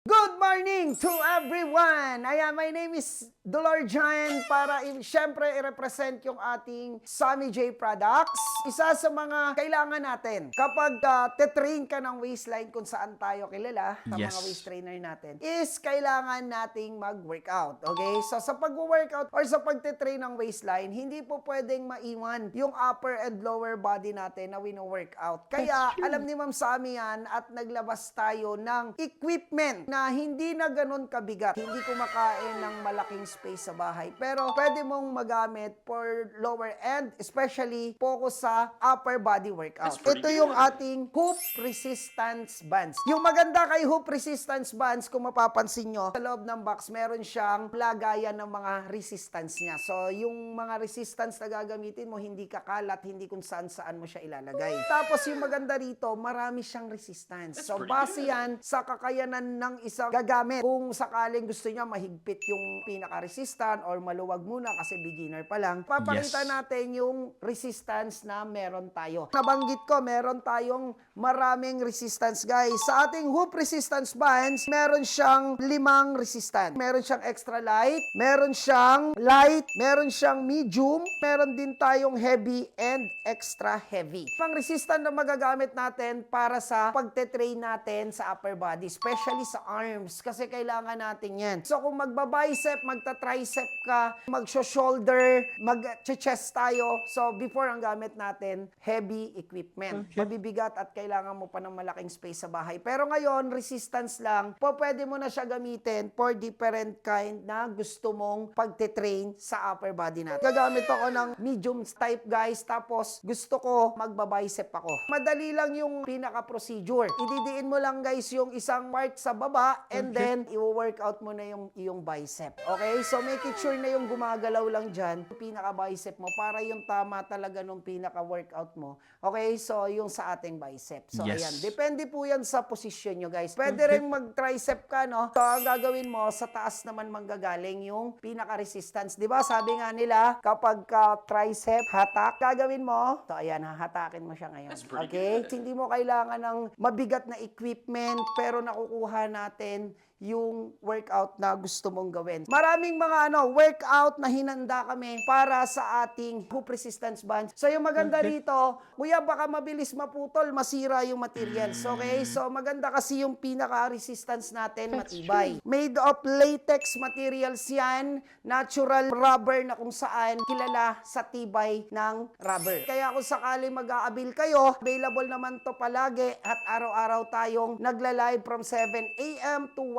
Good morning to everyone! Ayan, my name is Dolor Giant para syempre i-represent yung ating Sammy J Products. Isa sa mga kailangan natin kapag te-train ka ng waistline kung saan tayo kilala sa mga waist trainer natin is kailangan nating mag-workout. Okay? So sa pag-workout or sa pagte-train ng waistline, hindi po pwedeng maiwan yung upper and lower body natin na wino-workout. Kaya alam ni Ma'am Sammy yan at naglabas tayo ng equipment na hindi na ganun kabigat. Hindi kumakain ng malaking space sa bahay. Pero pwede mong magamit for lower end, especially focus sa upper body workout. Ito yung ating hoop resistance bands. Yung maganda kay hoop resistance bands, kung mapapansin nyo, sa loob ng box, meron siyang lagayan ng mga resistance niya. So, yung mga resistance na gagamitin mo, hindi kakalat, hindi kung saan-saan mo siya ilalagay. Tapos, yung maganda rito, marami siyang resistance. So, base yan sa kakayanan ng isang gagamit. Kung sakaling gusto niya mahigpit yung pinaka-resistant or maluwag muna kasi beginner pa lang, papakita natin yung resistance na meron tayo. Nabanggit ko, meron tayong maraming resistance, guys. Sa ating hoop resistance bands, meron siyang 5 resistance. Meron siyang extra light, meron siyang light, meron siyang medium, meron din tayong heavy and extra heavy. Pang resistant na magagamit natin para sa pagte-train natin sa upper body, especially sa arms, kasi kailangan natin yan. So kung magba-bicep, magta-tricep ka, mag-shoulder, mag-chest tayo, so before ang gamit natin, heavy equipment. Mabibigat at kailangan mo pa ng malaking space sa bahay. Pero ngayon, resistance lang, pwede mo na siya gamitin for different kind na gusto mong pagte-train sa upper body natin. Gagamit ako ng medium type, guys, tapos gusto ko magba-bicep ako. Madali lang yung pinaka-procedure. Ididiin mo lang, guys, yung isang part sa baba and then i-workout mo na yung iyong bicep. Okay? So make it sure na yung gumagalaw lang dyan, yung pinaka-bicep mo para yung tama talaga nung pinaka-workout mo. Okay? So yung sa ating bicep. So ayan. Depende po yan sa posisyon nyo, guys. Pwede rin mag-tricep ka, no? So ang gagawin mo, sa taas naman manggagaling yung pinaka-resistance. Diba? Sabi nga nila, kapag tricep, hatak, gagawin mo. So ayan, hahatakin mo siya ngayon. Okay? Hindi mo kailangan ng mabigat na equipment, pero nakukuha natin yung workout na gusto mong gawin. Maraming mga workout na hinanda kami para sa ating hoop resistance bands. So yung maganda rito, kuya, baka mabilis maputol, masira yung materials. Okay? So maganda kasi yung pinaka-resistance natin, matibay. Made of latex materials yan, natural rubber na kung saan kilala sa tibay ng rubber. Kaya kung sakali mag-aabil kayo, available naman to palagi at araw-araw tayong nagla-live from 7 a.m. to